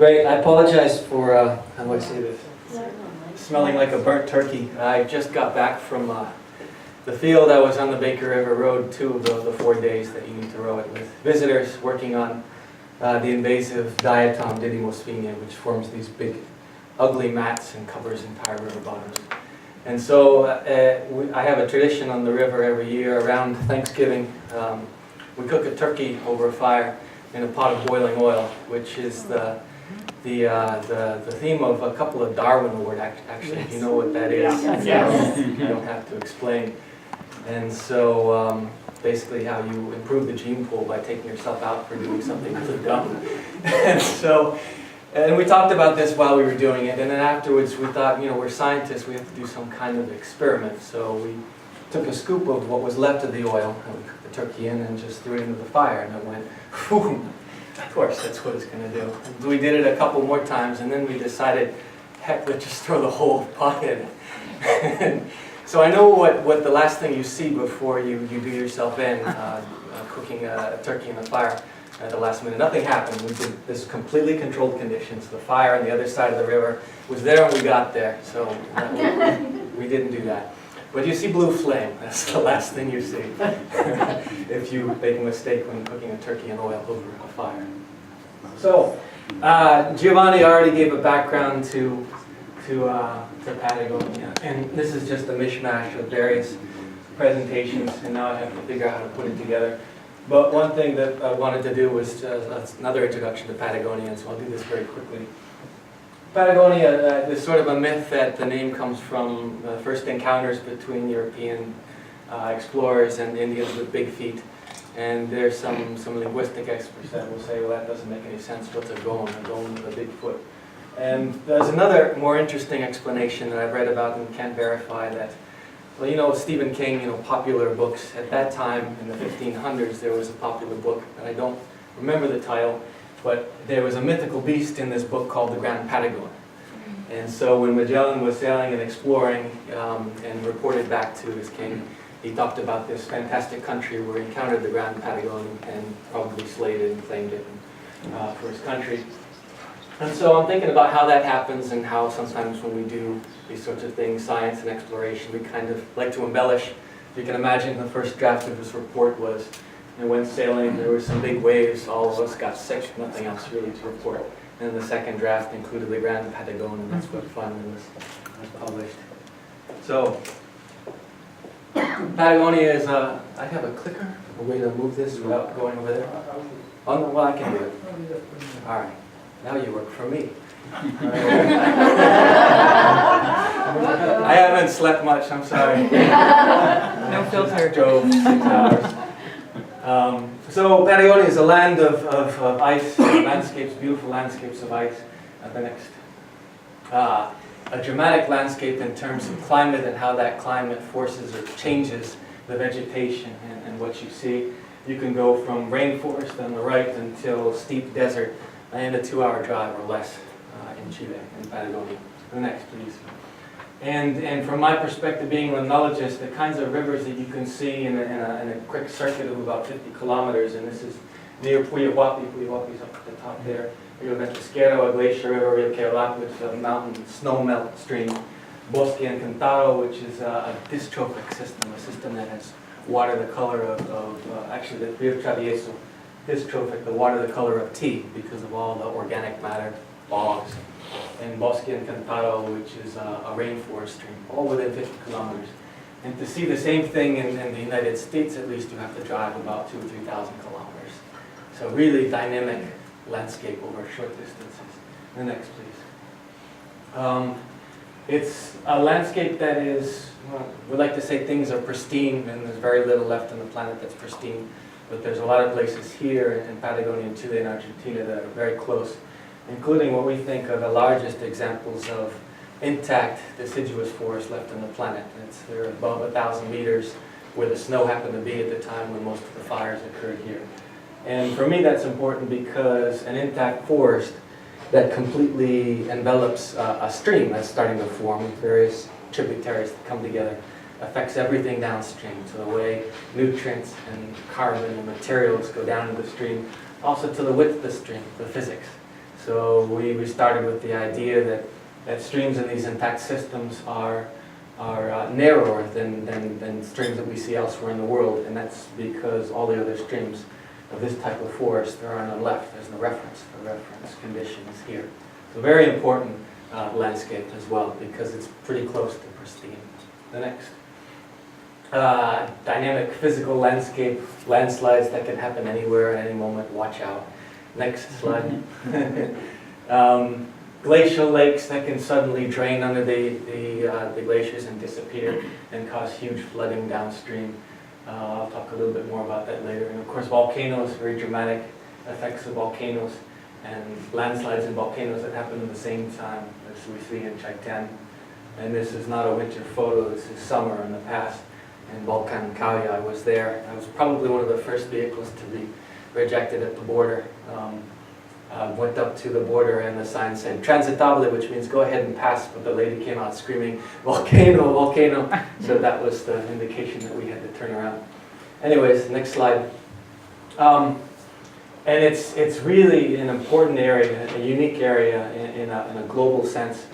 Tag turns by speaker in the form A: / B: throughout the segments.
A: Great. I apologize for, how do I say this? Smelling like a burnt turkey. I just got back from the field. I was on the Baker River Road 2 of the 4 days that you need to row it with visitors working on the invasive diatom Didymo, which forms these big ugly mats and covers entire river bottoms. And so I have a tradition on the river every year around Thanksgiving. We cook a turkey over a fire in a pot of boiling oil, which is the theme of a couple of Darwin Awards, actually. If you know what that is,
B: Yes.
A: You don't have to explain. And so basically how you improve the gene pool by taking yourself out for doing something really dumb. And we talked about this while we were doing it, and then afterwards we thought, we're scientists, we have to do some kind of experiment. So we took a scoop of what was left of the oil, and we cooked the turkey in and just threw it into the fire, and it went, boom. Of course, that's what it's going to do. We did it a couple more times, and then we decided, heck, let's just throw the whole pot in. So I know what the last thing you see before you do yourself in, cooking a turkey in the fire at the last minute. Nothing happened. We did this completely controlled conditions. The fire on the other side of the river was there when we got there, so we didn't do that. But you see blue flame. That's the last thing you see if you make a mistake when cooking a turkey in oil over a fire. So Giovanni already gave a background to Patagonia, and this is just a mishmash of various presentations, and now I have to figure out how to put it together. But one thing that I wanted to do was another introduction to Patagonia, so I'll do this very quickly. Patagonia is sort of a myth that the name comes from the first encounters between European explorers and Indians with big feet. And there's some linguistic experts that will say, well, that doesn't make any sense. What's a goan with a big foot? And there's another more interesting explanation that I've read about and can't verify that. Well, Stephen King, popular books. At that time, in the 1500s, there was a popular book, and I don't remember the title, but there was a mythical beast in this book called the Grand Patagon. And so when Magellan was sailing and exploring and reported back to his king, he talked about this fantastic country where he encountered the Grand Patagon and probably slayed it and claimed it for his country. And so I'm thinking about how that happens and how sometimes when we do these sorts of things, science and exploration, we kind of like to embellish. You can imagine the first draft of this report was, went sailing, there were some big waves, all of us got sick, nothing else really to report. And the second draft included the Grand Patagon, and that's what finally was published. So, Patagonia is I have a clicker, a way to move this without going over there. Oh, no, well, I can do it. All right. Now you work for me. I haven't slept much, I'm sorry.
B: No filter.
A: Drove 6 hours. So Patagonia is a land of ice, landscapes, beautiful landscapes of ice. The next. A dramatic landscape in terms of climate and how that climate forces or changes the vegetation and what you see. You can go from rainforest on the right until steep desert and a 2-hour drive or less in Chile, in Patagonia. The next, please. And from my perspective, being a limnologist, the kinds of rivers that you can see in a quick circuit of about 50 kilometers, and this is near Puyo Huapi's up at the top there. Rio Ventisquero, a glacier river, Rio Keolac, which is a mountain snow melt stream. Bosque Encantado, which is a dystrophic system, a system that has water the color of actually the Rio Travieso, dystrophic, the water the color of tea because of all the organic matter, bogs. And Bosque Encantado, which is a rainforest stream, all within 50 kilometers. And to see the same thing in the United States, at least, you have to drive about 2,000 or 3,000 kilometers. So really dynamic landscape over short distances. The next, please. It's a landscape that is, we like to say things are pristine, and there's very little left on the planet that's pristine. But there's a lot of places here in Patagonia, Chile, and Argentina that are very close, including what we think are the largest examples of intact deciduous forest left on the planet. They're above 1,000 meters where the snow happened to be at the time when most of the fires occurred here. And for me that's important because an intact forest that completely envelops a stream that's starting to form, various tributaries that come together, affects everything downstream. So the way nutrients and carbon and materials go down into the stream, also to the width of the stream, the physics. So we started with the idea that streams in these intact systems are narrower than streams that we see elsewhere in the world, and that's because all the other streams of this type of forest are on the left. There's no reference. The reference condition is here. So very important landscape as well, because it's pretty close to pristine. The next. Dynamic physical landscape, landslides that can happen anywhere at any moment, watch out. Next slide. Glacial lakes that can suddenly drain under the glaciers and disappear and cause huge flooding downstream. I'll talk a little bit more about that later. And of course volcanoes, very dramatic effects of volcanoes and landslides in volcanoes that happen at the same time as we see in Chaitén. And this is not a winter photo, this is summer in the past. In Volcan Kauya, I was there. I was probably one of the first vehicles to be rejected at the border. Went up to the border and the sign said transitable, which means go ahead and pass, but the lady came out screaming, volcano, volcano. So that was the indication that we had to turn around. Anyways, next slide. And it's really an important area, a unique area in a global sense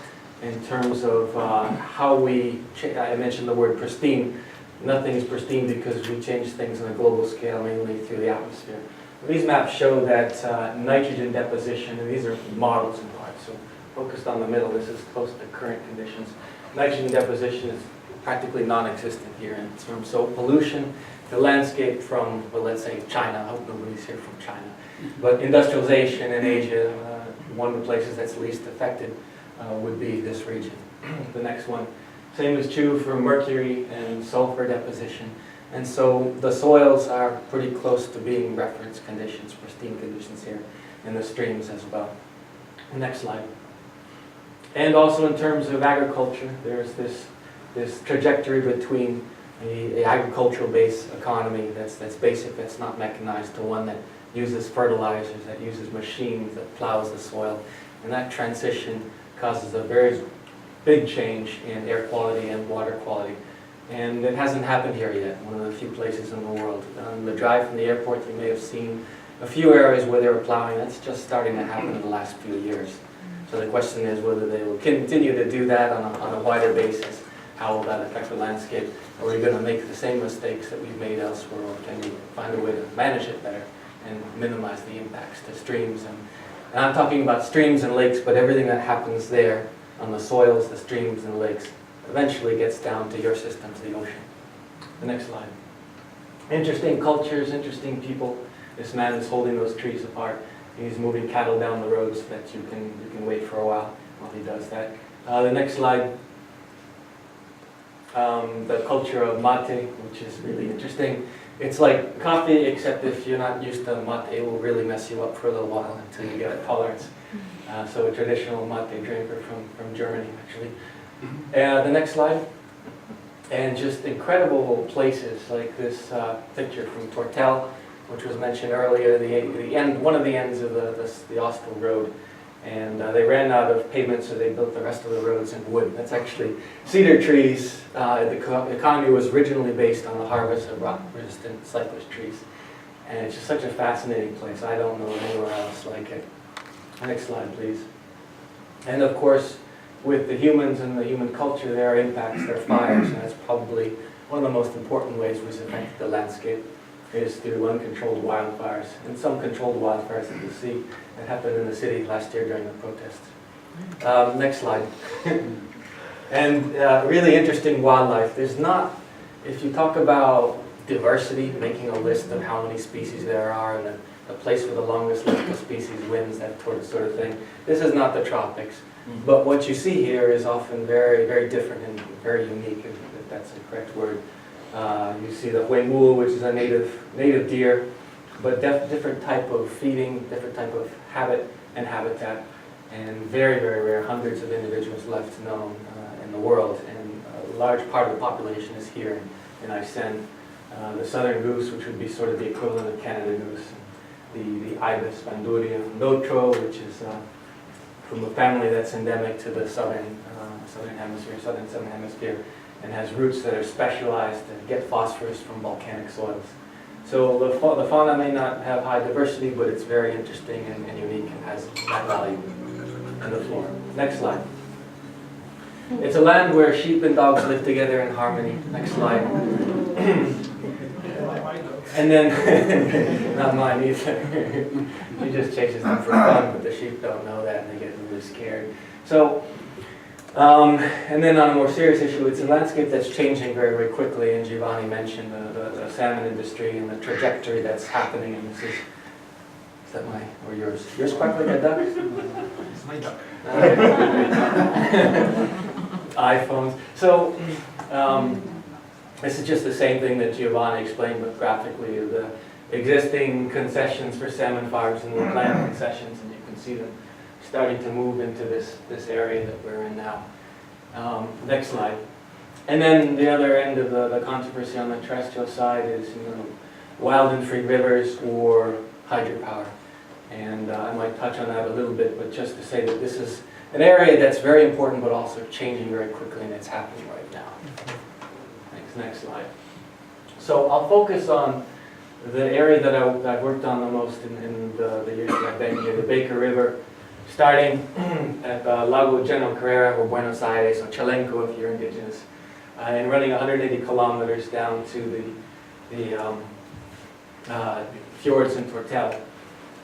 A: in terms of how I mentioned the word pristine. Nothing is pristine because we change things on a global scale, mainly through the atmosphere. These maps show that nitrogen deposition, and these are models in part, so focused on the middle, this is close to current conditions. Nitrogen deposition is practically non-existent here in terms of pollution. The landscape from, well, let's say China, I hope nobody's here from China, but industrialization in Asia, one of the places that's least affected would be this region. The next one. Same is true for mercury and sulfur deposition. And so the soils are pretty close to being reference conditions, pristine conditions here in the streams as well. Next slide. And also in terms of agriculture, there's this trajectory between a agricultural-based economy that's basic, that's not mechanized, to one that uses fertilizers, that uses machines, that plows the soil. And that transition causes a very big change in air quality and water quality. And it hasn't happened here yet, one of the few places in the world. On the drive from the airport, you may have seen a few areas where they were plowing. That's just starting to happen in the last few years. So the question is whether they will continue to do that on a wider basis. How will that affect the landscape? Are we going to make the same mistakes that we've made elsewhere, or can we find a way to manage it better and minimize the impacts to streams? And I'm talking about streams and lakes, but everything that happens there on the soils, the streams and lakes, eventually gets down to your systems, the ocean. The next slide. Interesting cultures, interesting people. This man is holding those trees apart. He's moving cattle down the road so that you can wait for a while he does that. The next slide. The culture of mate, which is really interesting. It's like coffee, except if you're not used to mate, it will really mess you up for a little while until you get a tolerance. So a traditional mate drinker from Germany, actually. The next slide. And just incredible places like this picture from Tortel, which was mentioned earlier, one of the ends of the Austell Road. And they ran out of pavement, so they built the rest of the roads in wood. That's actually cedar trees. The economy was originally based on the harvest of rock-resistant cypress trees. And it's just such a fascinating place. I don't know anywhere else like it. Next slide, please. And of course, with the humans and the human culture, there are impacts, there are fires, and that's probably one of the most important ways which affect the landscape is through uncontrolled wildfires. And some controlled wildfires that you see that happened in the city last year during the protests. Next slide. And really interesting wildlife. There's not, if you talk about diversity, making a list of how many species there are, and the place with the longest list of species wins, that sort of thing. This is not the tropics. But what you see here is often very, very different and very unique, if that's the correct word. You see the huemul, which is a native deer, but different type of feeding, different type of habit and habitat, and very, very rare, hundreds of individuals left known in the world, and a large part of the population is here in Aysen. The southern goose, which would be sort of the equivalent of Canada goose, the ibis banduria notro, which is from a family that's endemic to the southern hemisphere, and has roots that are specialized to get phosphorus from volcanic soils. So the fauna may not have high diversity, but it's very interesting and unique. has that value in the floor. Next slide. It's a land where sheep and dogs live together in harmony. Next slide. And then, not mine either. He just chases them for fun, but the sheep don't know that and they get really scared. So, and then on a more serious issue, it's a landscape that's changing very, very quickly, and Giovanni mentioned the salmon industry and the trajectory that's happening, and this is that my, or yours? Yours quack like a duck?
C: It's my duck.
A: iPhones. So, this is just the same thing that Giovanni explained, but graphically, the existing concessions for salmon farms and the land concessions, and you can see them starting to move into this area that we're in now. Next slide. And then the other end of the controversy on the terrestrial side is, wild and free rivers or hydropower. And I might touch on that a little bit, but just to say that this is an area that's very important, but also changing very quickly, and it's happening right now. Next slide. So I'll focus on the area that I've worked on the most in the years that I've been here, the Baker River, starting at Lago General Carrera or Buenos Aires, or Chalenco if you're indigenous, and running 180 kilometers down to the fjords in Tortel.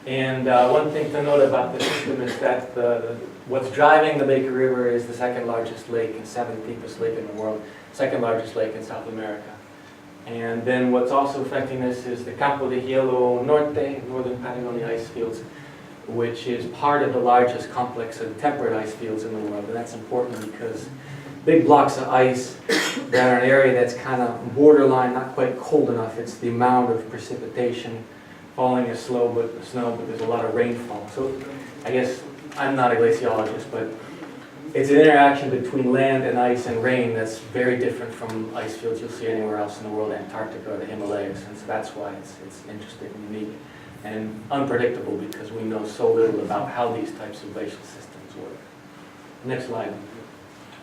A: And one thing to note about the system is that what's driving the Baker River is the second largest lake and seventh deepest lake in the world, second largest lake in South America. And then what's also affecting this is the Campo de Hielo Norte, northern Patagonia ice fields, which is part of the largest complex of temperate ice fields in the world. And that's important because big blocks of ice that are an area that's kind of borderline, not quite cold enough. It's the amount of precipitation falling is slow, but the snow, but there's a lot of rainfall. So I guess I'm not a glaciologist, but it's an interaction between land and ice and rain that's very different from ice fields you'll see anywhere else in the world, Antarctica or the Himalayas, and so that's why it's interesting and unique and unpredictable because we know so little about how these types of glacial systems work. Next slide.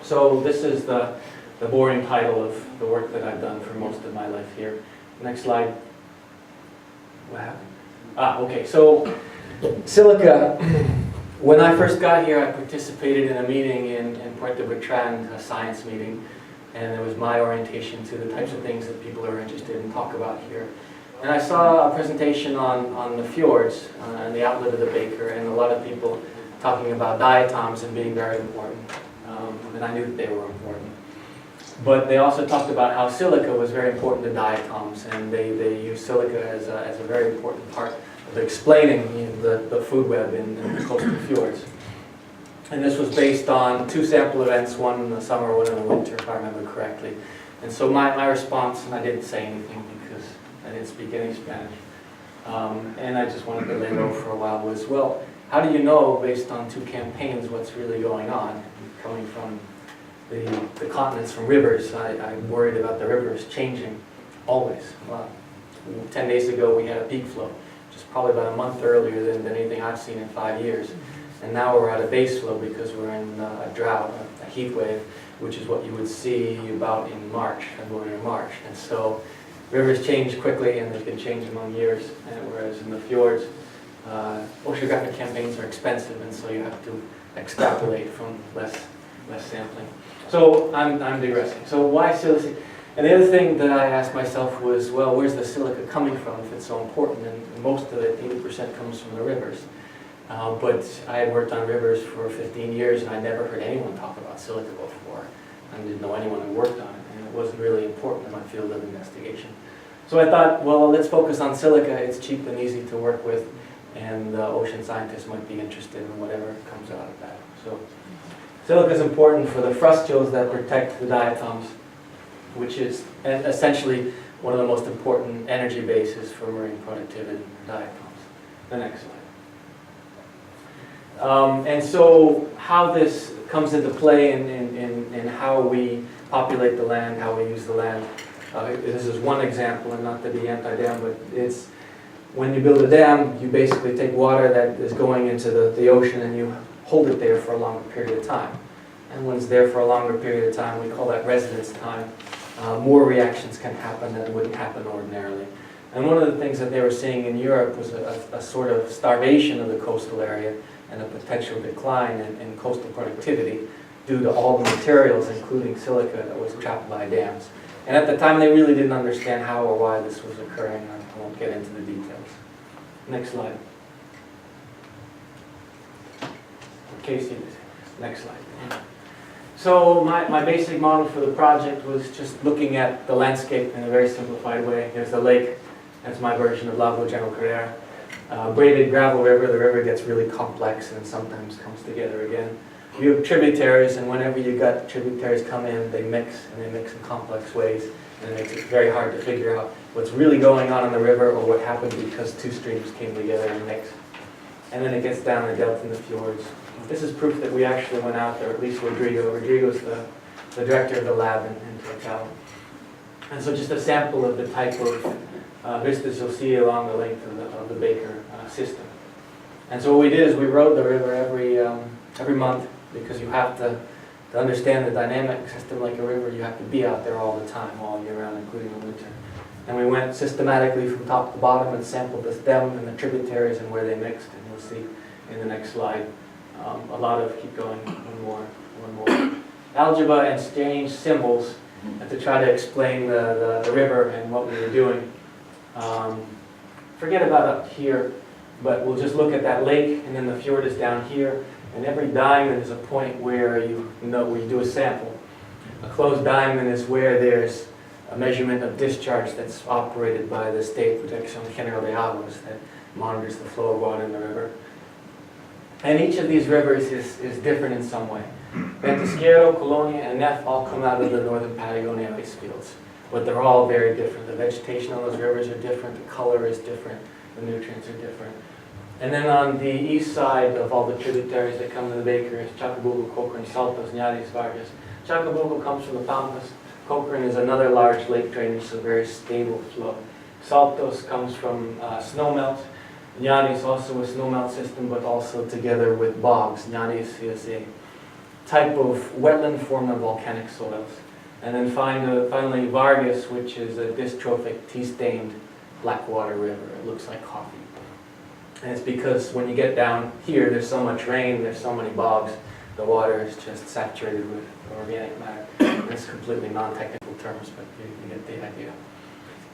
A: So this is the boring title of the work that I've done for most of my life here. Next slide. What happened? Okay, so silica. When I first got here, I participated in a meeting in Puerto Bertrand, a science meeting, and it was my orientation to the types of things that people are interested in talk about here. And I saw a presentation on the fjords and the outlet of the Baker, and a lot of people talking about diatoms and being very important. And I knew that they were important. But they also talked about how silica was very important to diatoms, and they used silica as a very important part of explaining the food web in the coastal fjords. And this was based on two sample events, one in the summer, one in the winter, if I remember correctly. And so my response, and I didn't say anything because I didn't speak any Spanish, and I just wanted to lay low for a while, was, well, how do you know, based on two campaigns, what's really going on? Coming from the continents from rivers, I'm worried about the rivers changing always. 10 days ago we had a peak flow, which is probably about a month earlier than anything I've seen in 5 years. And now we're at a base flow because we're in a drought, a heat wave, which is what you would see about in March, February or March. And so rivers change quickly and they can change among years, whereas in the fjords, oceanographic campaigns are expensive, and so you have to extrapolate from less sampling. So I'm digressing. So why silica? And the other thing that I asked myself was, well, where's the silica coming from if it's so important? And most of it, 80%, comes from the rivers. But I had worked on rivers for 15 years, and I never heard anyone talk about silica before. I didn't know anyone who worked on it, and it wasn't really important in my field of investigation. So I thought, well, let's focus on silica. It's cheap and easy to work with, and ocean scientists might be interested in whatever comes out of that. So silica is important for the frustules that protect the diatoms, which is essentially one of the most important energy bases for marine productivity, diatoms. The next slide. And so how this comes into play in how we populate the land, how we use the land. This is one example, and not to be anti-dam, but it's when you build a dam, you basically take water that is going into the ocean and you hold it there for a longer period of time. And when it's there for a longer period of time, we call that residence time. More reactions can happen that wouldn't happen ordinarily. And one of the things that they were seeing in Europe was a sort of starvation of the coastal area and a potential decline in coastal productivity due to all the materials, including silica, that was trapped by dams. And at the time, they really didn't understand how or why this was occurring. I won't get into the details. Next slide. Casey, next slide. So my basic model for the project was just looking at the landscape in a very simplified way. Here's the lake. That's my version of Lago General Carrera. Braided gravel river. The river gets really complex and sometimes comes together again. You have tributaries, and whenever you got tributaries come in, they mix, and they mix in complex ways, and it makes it very hard to figure out what's really going on in the river or what happened because two streams came together and mixed. And then it gets down the delta and the fjords. This is proof that we actually went out there, at least Rodrigo. Rodrigo's the director of the lab in Total. And so just a sample of the type of vistas you'll see along the length of the Baker system. And so what we did is we rode the river every month, because you have to understand the dynamic system like a river, you have to be out there all the time, all year round, including the winter. And we went systematically from top to bottom and sampled the stem and the tributaries and where they mixed, and you'll see in the next slide. A lot of, keep going, one more. Algebra and strange symbols to try to explain the river and what we were doing. Forget about up here, but we'll just look at that lake, and then the fjord is down here, and every diamond is a point where you do a sample. A closed diamond is where there's a measurement of discharge that's operated by the State Protección General de Aguas that monitors the flow of water in the river. And each of these rivers is different in some way. Ventisquero, Colonia, and Nef all come out of the northern Patagonia ice fields, but they're all very different. The vegetation on those rivers are different, the color is different, the nutrients are different. And then on the east side of all the tributaries that come to the Baker is Chacabuco, Cochrane, Saltos, Ñaris, Vargas. Chacabuco comes from the Pampas. Cochrane is another large lake drainage, so very stable flow. Saltos comes from snowmelt. Ñaris also a snowmelt system, but also together with bogs. Ñaris is a type of wetland formed on volcanic soils. And then finally Vargas, which is a dystrophic tea-stained blackwater river. It looks like coffee. And it's because when you get down here, there's so much rain, there's so many bogs, the water is just saturated with organic matter. It's completely non-technical terms, but you get the idea.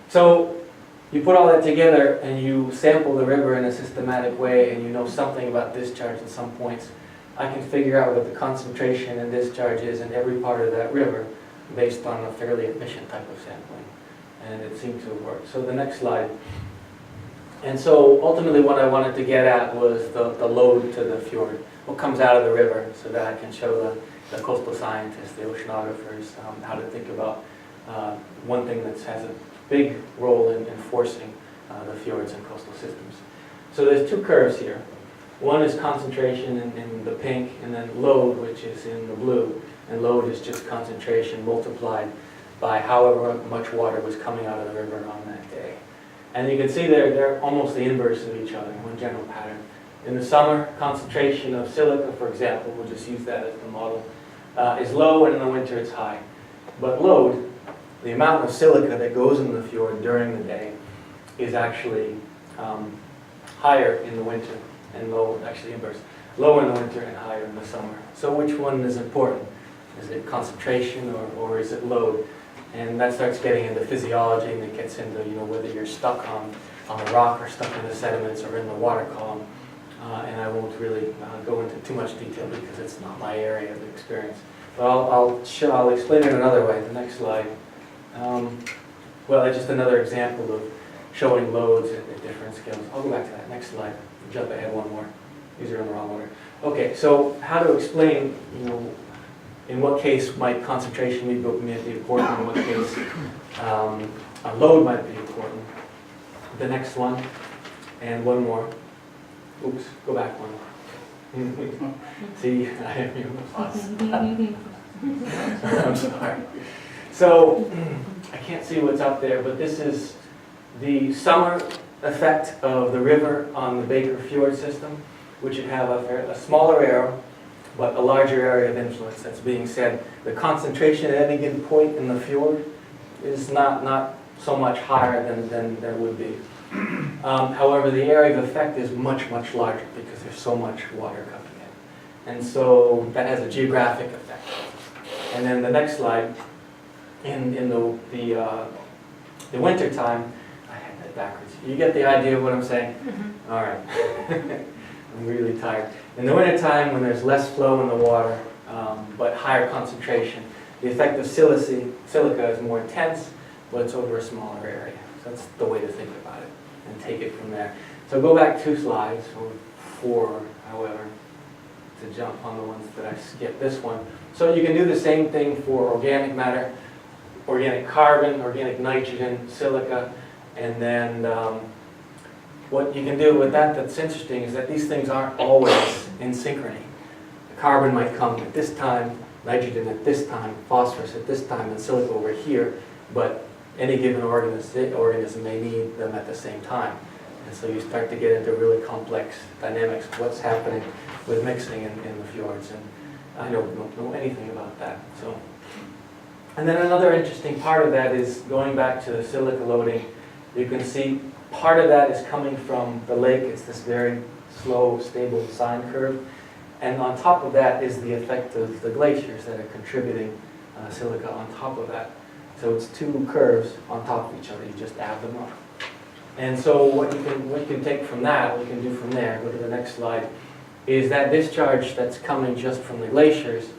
A: So you put all that together and you sample the river in a systematic way, and you know something about discharge at some points. I can figure out what the concentration and discharge is in every part of that river based on a fairly efficient type of sampling. And it seemed to work. So the next slide. And so ultimately what I wanted to get at was the load to the fjord, what comes out of the river, so that I can show the coastal scientists, the oceanographers, how to think about one thing that has a big role in enforcing the fjords and coastal systems. So there's two curves here. One is concentration in the pink, and then load, which is in the blue. And load is just concentration multiplied by however much water was coming out of the river on that day. And you can see they're almost the inverse of each other, one general pattern. In the summer, concentration of silica, for example, we'll just use that as the model, is low, and in the winter it's high. But load, the amount of silica that goes in the fjord during the day, is actually higher in the winter, and low, actually inverse. Lower in the winter and higher in the summer. So which one is important? Is it concentration or is it load? And that starts getting into physiology, and it gets into whether you're stuck on a rock or stuck in the sediments or in the water column. And I won't really go into too much detail because it's not my area of experience. But I'll explain it another way. The next slide. Well, it's just another example of showing loads at different scales. I'll go back to that next slide. Jump ahead one more. These are in the wrong order. Okay, so how to explain, in what case might concentration be important, in what case a load might be important. The next one, and one more. Oops, go back one. See, I have you lost. I'm sorry. So, I can't see what's up there, but this is the summer effect of the river on the Baker Fjord system, which would have a smaller arrow, but a larger area of influence. That's being said. The concentration at any given point in the fjord is not so much higher than it would be. However, the area of effect is much, much larger because there's so much water coming in. And so that has a geographic effect. And then the next slide, in the winter time, I had that backwards. You get the idea of what I'm saying?
B: Mm-hmm.
A: All right. I'm really tired. In the winter time, when there's less flow in the water, but higher concentration, the effect of silica is more intense, but it's over a smaller area. So that's the way to think about it and take it from there. So go back 2 slides, or 4, however, to jump on the ones that I skipped. This one. So you can do the same thing for organic matter, organic carbon, organic nitrogen, silica, and then what you can do with that that's interesting is that these things aren't always in synchrony. The carbon might come at this time, nitrogen at this time, phosphorus at this time, and silica over here, but any given organism may need them at the same time. And so you start to get into really complex dynamics of what's happening with mixing in the fjords, and I don't know anything about that. So, and then another interesting part of that is going back to the silica loading. You can see part of that is coming from the lake. It's this very slow, stable sine curve. And on top of that is the effect of the glaciers that are contributing silica on top of that. So it's 2 curves on top of each other. You just add them up. And so what you can take from that, what you can do from there, go to the next slide, is that discharge that's coming just from the glaciers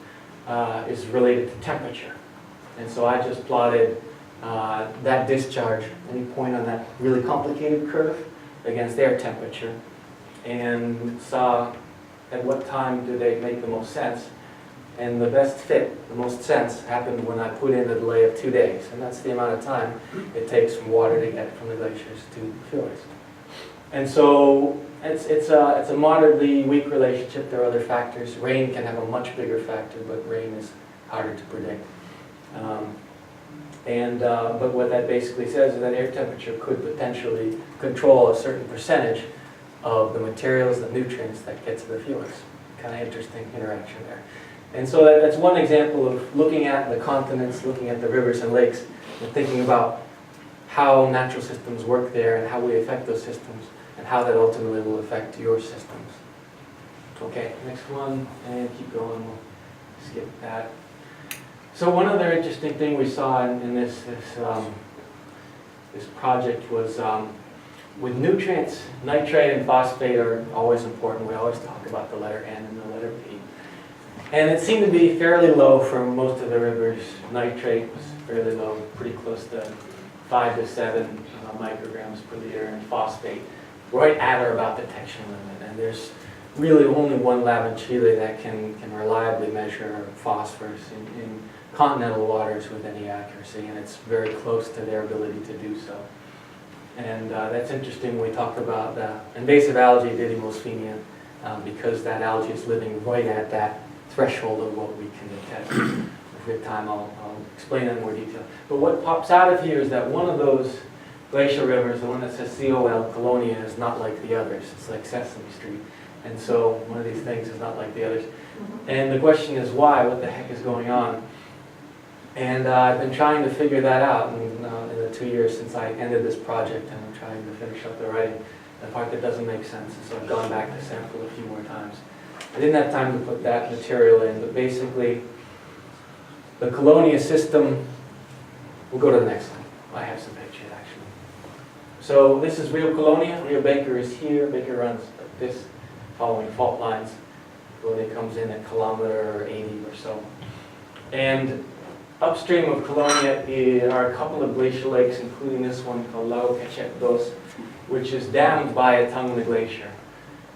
A: is related to temperature. And so I just plotted that discharge, any point on that really complicated curve, against their temperature, and saw at what time do they make the most sense. And the best fit, the most sense, happened when I put in a delay of 2 days. And that's the amount of time it takes from water to get from the glaciers to the fjords. And so it's a moderately weak relationship. There are other factors. Rain can have a much bigger factor, but rain is harder to predict. But what that basically says is that air temperature could potentially control a certain percentage of the materials, the nutrients that get to the fjords. Kind of interesting interaction there. And so that's one example of looking at the continents, looking at the rivers and lakes, and thinking about how natural systems work there and how we affect those systems, and how that ultimately will affect your systems. Okay, next one, and keep going. We'll skip that. So one other interesting thing we saw in this project was with nutrients, nitrate and phosphate are always important. We always talk about the letter N and the letter P. And it seemed to be fairly low for most of the rivers. Nitrate was fairly low, pretty close to 5 to 7 micrograms per liter, and phosphate right at or about the detection limit. And there's really only one lab in Chile that can reliably measure phosphorus in continental waters with any accuracy, and it's very close to their ability to do so. And that's interesting when we talk about invasive algae, Didymosphenia, because that algae is living right at that threshold of what we can detect. If we have time, I'll explain that in more detail. But what pops out of here is that one of those glacial rivers, the one that says COL, Colonia, is not like the others. It's like Sesame Street. And so one of these things is not like the others. And the question is why? What the heck is going on? And I've been trying to figure that out in the 2 years since I ended this project, and I'm trying to finish up the writing, the part that doesn't make sense. And so I've gone back to sample a few more times. I didn't have time to put that material in, but basically the Colonia system, we'll go to the next one. I have some pictures actually. So this is Rio Colonia. Rio Baker is here. Baker runs like this, following fault lines. Colonia comes in at kilometer 80 or so. And upstream of Colonia are a couple of glacial lakes, including this one called Lago Cacheptos, which is dammed by a tongue of the glacier.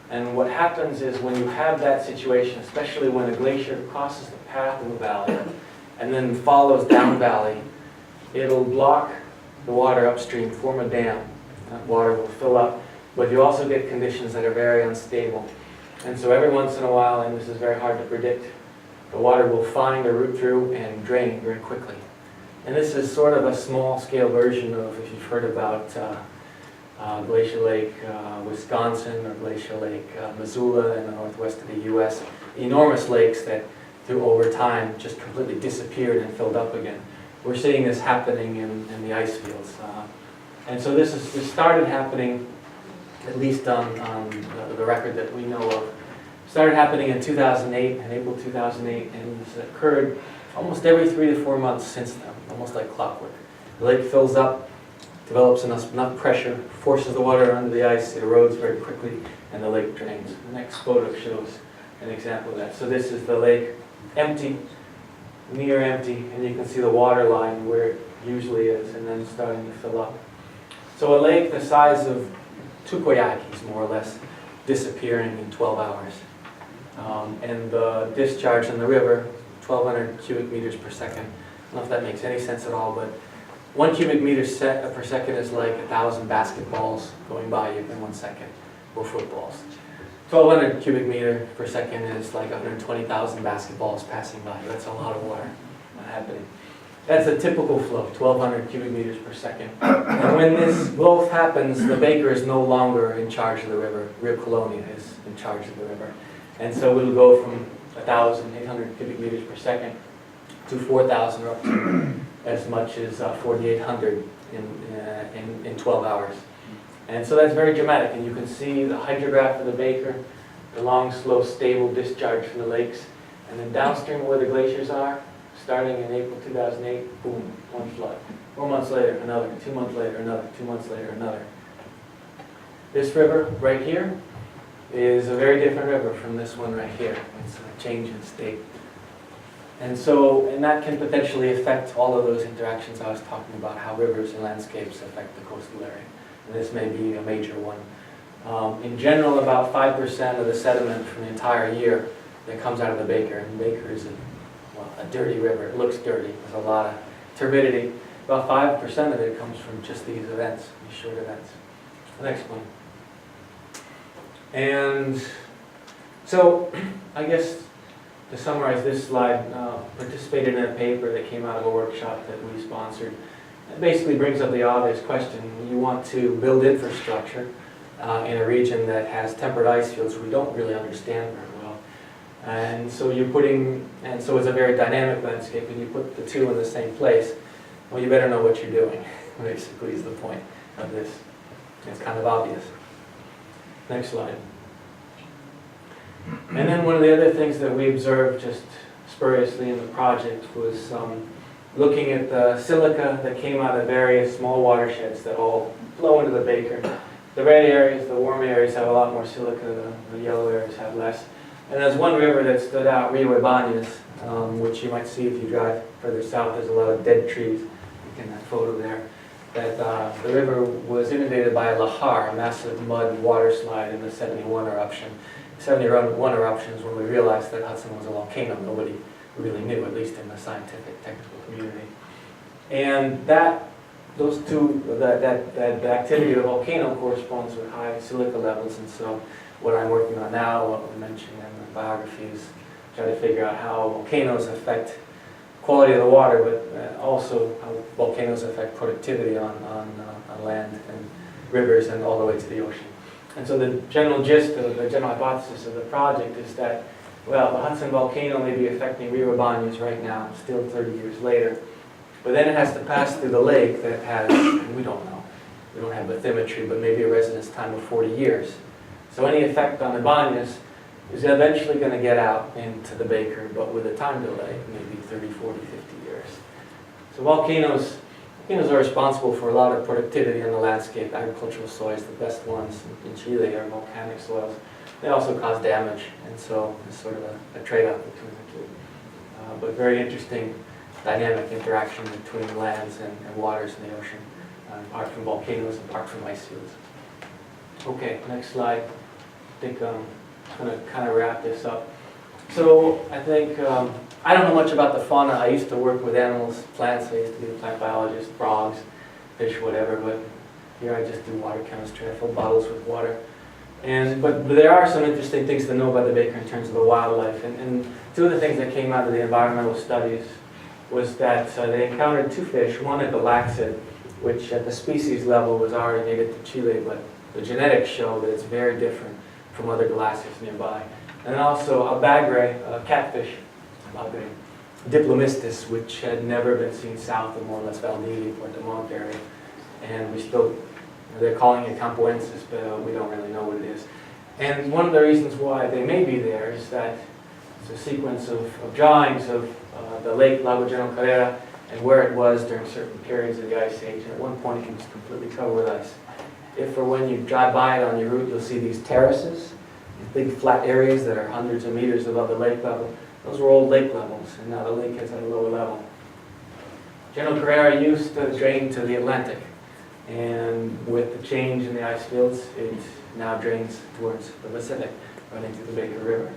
A: And what happens is when you have that situation, especially when a glacier crosses the path of a valley and then follows down valley, it'll block the water upstream, form a dam. That water will fill up, but you also get conditions that are very unstable. And so every once in a while, and this is very hard to predict, the water will find a route through and drain very quickly. And this is sort of a small-scale version of, if you've heard about Glacial Lake Wisconsin, or Glacial Lake Missoula in the northwest of the U.S. Enormous lakes that, through over time, just completely disappeared and filled up again. we're seeing this happening in the ice fields. And so this started happening, at least on the record that we know of, started happening in 2008, in April 2008, and it's occurred almost every 3 to 4 months since then, almost like clockwork. The lake fills up, develops enough pressure, forces the water under the ice, it erodes very quickly, and the lake drains. The next photo shows an example of that. So this is the lake, empty, near empty, and you can see the water line where it usually is, and then starting to fill up. So a lake the size of 2 Koyakis, more or less, disappearing in 12 hours. And the discharge in the river, 1,200 cubic meters per second. I don't know if that makes any sense at all, but 1 cubic meter per second is like 1,000 basketballs going by you in 1 second, or footballs. 1,200 cubic meter per second is like 120,000 basketballs passing by you. That's a lot of water happening. That's a typical flow, 1,200 cubic meters per second. And when this growth happens, the Baker is no longer in charge of the river. Rio Colonia is in charge of the river. And so it'll go from 1,800 cubic meters per second to 4,000, or up to as much as 4,800 in 12 hours. And so that's very dramatic. And you can see the hydrograph of the Baker, the long, slow, stable discharge from the lakes. And then downstream where the glaciers are, starting in April 2008, boom, one flood. 4 months later, another. 2 months later, another. 2 months later, another. This river right here is a very different river from this one right here. It's a change in state. And that can potentially affect all of those interactions I was talking about, how rivers and landscapes affect the coastal area. And this may be a major one. In general, about 5% of the sediment from the entire year that comes out of the Baker, and Baker is a dirty river. It looks dirty. There's a lot of turbidity. About 5% of it comes from just these events, these short events. The next one. And so, I guess to summarize this slide, participated in a paper that came out of a workshop that we sponsored. It basically brings up the obvious question. You want to build infrastructure in a region that has temperate ice fields we don't really understand very well. And so it's a very dynamic landscape, and you put the two in the same place, well, you better know what you're doing, basically is the point of this. It's kind of obvious. Next slide. And then one of the other things that we observed just spuriously in the project was looking at the silica that came out of various small watersheds that all flow into the Baker. The red areas, the warm areas have a lot more silica, the yellow areas have less. And there's one river that stood out, Rio Ibanez, which you might see if you drive further south. There's a lot of dead trees in that photo there. That the river was inundated by a lahar, a massive mud water slide in the 71 eruption. 71 eruptions when we realized that Hudson was a volcano. Nobody really knew, at least in the scientific, technical community. And that activity of the volcano corresponds with high silica levels. And so what I'm working on now, what we mentioned in the biography, is try to figure out how volcanoes affect quality of the water, but also how volcanoes affect productivity on land and rivers and all the way to the ocean. And so the general gist of the general hypothesis of the project is that, well, the Hudson volcano may be affecting Rio Ibanez right now, still 30 years later. But then it has to pass through the lake that has, we don't know, we don't have bathymetry, but maybe a residence time of 40 years. So any effect on Ibanez is eventually going to get out into the Baker, but with a time delay, maybe 30, 40, 50 years. So volcanoes are responsible for a lot of productivity in the landscape. Agricultural soils, the best ones in Chile, are volcanic soils. They also cause damage, and so it's sort of a trade-off between the two. But very interesting dynamic interaction between lands and waters in the ocean, apart from volcanoes, apart from ice fields. Okay, next slide. I think I'm going to kind of wrap this up. So I think, I don't know much about the fauna. I used to work with animals, plants. I used to be a plant biologist, frogs, fish, whatever, but here I just do water chemistry. I fill bottles with water. But there are some interesting things to know about the Baker in terms of the wildlife. And two of the things that came out of the environmental studies was that they encountered two fish, one a galaxid, which at the species level was already native to Chile, but the genetics show that it's very different from other glaciers nearby. And then also a bagre, a catfish, bagre. Diplomistis, which had never been seen south of more or less Valdivia, Puerto Montt area. And we still, they're calling it Campoensis, but we don't really know what it is. And one of the reasons why they may be there is that it's a sequence of drawings of the lake Lago General Carrera and where it was during certain periods of the Ice Age. And at one point it was completely covered with ice. If or when you drive by it on your route, you'll see these terraces, these big flat areas that are hundreds of meters above the lake level. Those were old lake levels, and now the lake is at a lower level. General Carrera used to drain to the Atlantic, and with the change in the ice fields, it now drains towards the Pacific, running through the Baker River.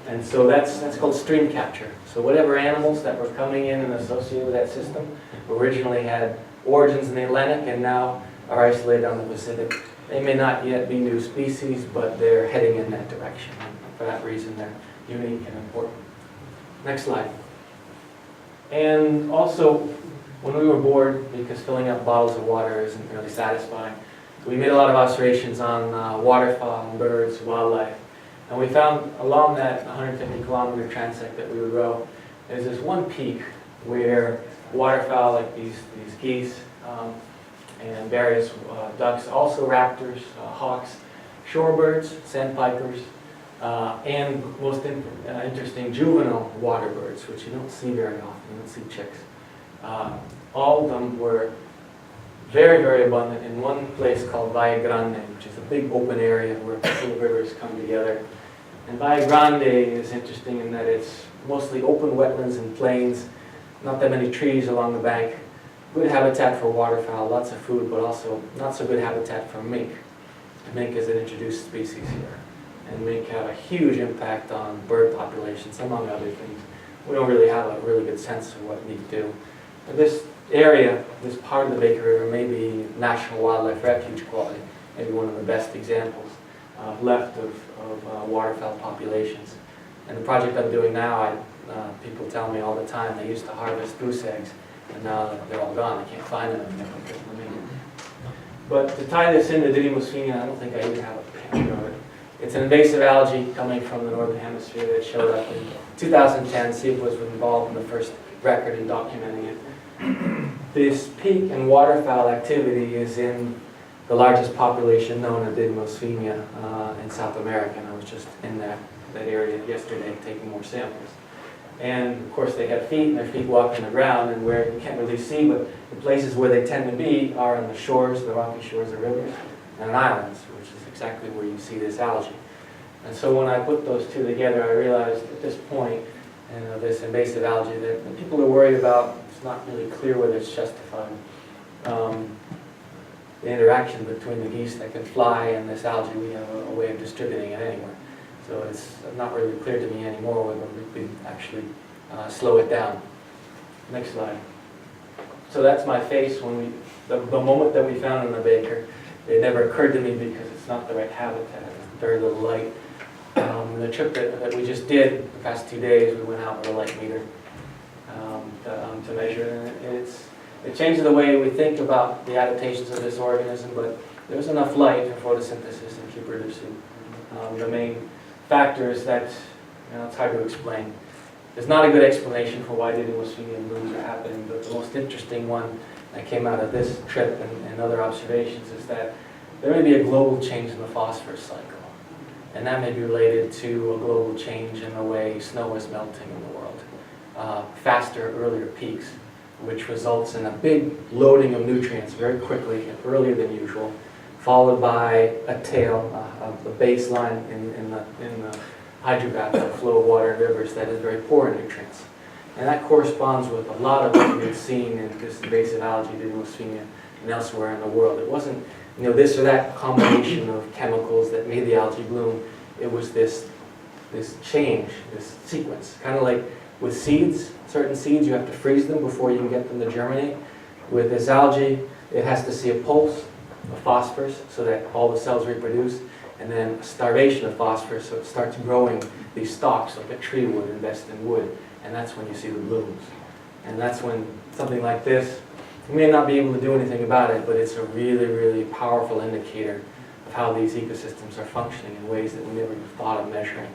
A: And so that's called stream capture. So whatever animals that were coming in and associated with that system originally had origins in the Atlantic and now are isolated on the Pacific. They may not yet be new species, but they're heading in that direction. And for that reason, they're unique and important. Next slide. And also, when we were bored, because filling up bottles of water isn't really satisfying, we made a lot of observations on waterfowl, birds, wildlife. And we found along that 150-kilometer transect that we would row, there's this one peak where waterfowl like these geese and various ducks, also raptors, hawks, shorebirds, sandpipers, and most interesting juvenile water birds, which you don't see very often. You don't see chicks. All of them were very, very abundant in one place called Valle Grande, which is a big open area where two rivers come together. And Valle Grande is interesting in that it's mostly open wetlands and plains, not that many trees along the bank. Good habitat for waterfowl, lots of food, but also not so good habitat for mink. Mink is an introduced species here. And mink have a huge impact on bird populations, among other things. We don't really have a really good sense of what mink do. But this area, this part of the Baker River, may be National Wildlife Refuge quality, maybe one of the best examples left of waterfowl populations. And the project I'm doing now, people tell me all the time, they used to harvest goose eggs, and now they're all gone. I can't find them anymore because of the mink. But to tie this into Didymosphenia, I don't think I even have a picture of it. It's an invasive algae coming from the northern hemisphere that showed up in 2010. SEEP was involved in the first record in documenting it. This peak in waterfowl activity is in the largest population known of Didymosphenia in South America. And I was just in that area yesterday taking more samples. And of course they have feet, and their feet walk on the ground, and where you can't really see, but the places where they tend to be are on the shores, the rocky shores of rivers, and on islands, which is exactly where you see this algae. And so when I put those two together, I realized at this point, this invasive algae that the people are worried about, it's not really clear whether it's justified. The interaction between the geese that can fly and this algae, we have a way of distributing it anywhere. So it's not really clear to me anymore whether we can actually slow it down. Next slide. So that's my face when the moment that we found in the Baker. It never occurred to me because it's not the right habitat. It's very little light. The trip that we just did the past 2 days, we went out with a light meter to measure it. And it changes the way we think about the adaptations of this organism, but there's enough light for photosynthesis and keep reducing. The main factor is that it's hard to explain. There's not a good explanation for why Didymosphenia blooms are happening, but the most interesting one that came out of this trip and other observations is that there may be a global change in the phosphorus cycle. And that may be related to a global change in the way snow is melting in the world. Faster, earlier peaks, which results in a big loading of nutrients very quickly and earlier than usual, followed by a tail, the baseline in the hydrographic flow of water and rivers that is very poor in nutrients. And that corresponds with a lot of what we've seen in this invasive algae, Didymosphenia, and elsewhere in the world. It wasn't this or that combination of chemicals that made the algae bloom. It was this change, this sequence. Kind of like with seeds, certain seeds, you have to freeze them before you can get them to germinate. With this algae, it has to see a pulse of phosphorus so that all the cells reproduce, and then starvation of phosphorus so it starts growing these stalks like a tree would invest in wood. And that's when you see the blooms. And that's when something like this, you may not be able to do anything about it, but it's a really, really powerful indicator of how these ecosystems are functioning in ways that we never even thought of measuring.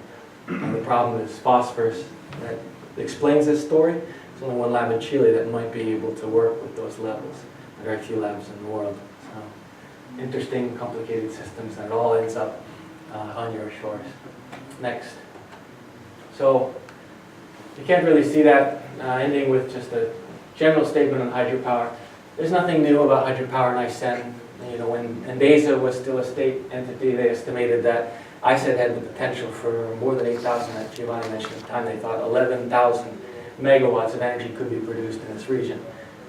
A: And the problem is phosphorus, that explains this story. There's only one lab in Chile that might be able to work with those levels. Very few labs in the world. So, interesting, complicated systems, and it all ends up on your shores. Next. So, you can't really see that ending with just a general statement on hydropower. There's nothing new about hydropower in Aysen. You know, when Endesa was still a state entity, they estimated that Aysen had the potential for more than 8,000, as Giovanni mentioned at the time. They thought 11,000 megawatts of energy could be produced in this region.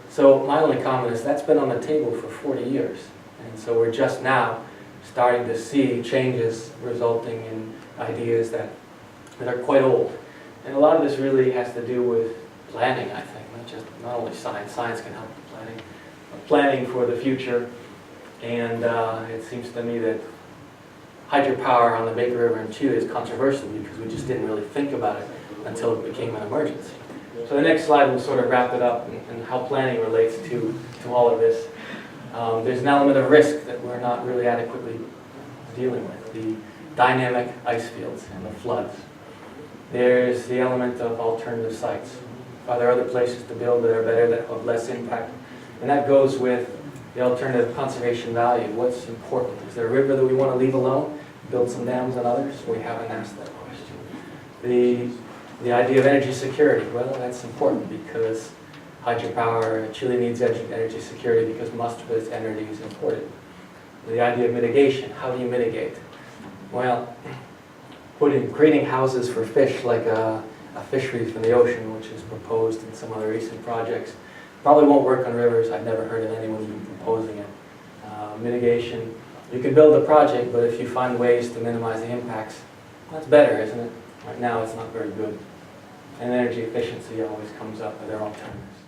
A: So my only comment is that's been on the table for 40 years. And so we're just now starting to see changes resulting in ideas that are quite old. And a lot of this really has to do with planning, I think, not only science. Science can help with planning, but planning for the future. And it seems to me that hydropower on the Baker River in Chile is controversial because we just didn't really think about it until it became an emergency. So the next slide will sort of wrap it up and how planning relates to all of this. There's an element of risk that we're not really adequately dealing with, the dynamic ice fields and the floods. There's the element of alternative sites. Are there other places to build that are better, that have less impact? And that goes with the alternative conservation value. What's important? Is there a river that we want to leave alone? Build some dams on others? We haven't asked that question. The idea of energy security. Well, that's important because hydropower, Chile needs energy security because most of its energy is imported. The idea of mitigation. How do you mitigate? Well, creating houses for fish like a fish reef in the ocean, which is proposed in some other recent projects. Probably won't work on rivers. I've never heard of anyone proposing it. Mitigation. You can build a project, but if you find ways to minimize the impacts, that's better, isn't it? Right now it's not very good. And energy efficiency always comes up with their alternatives.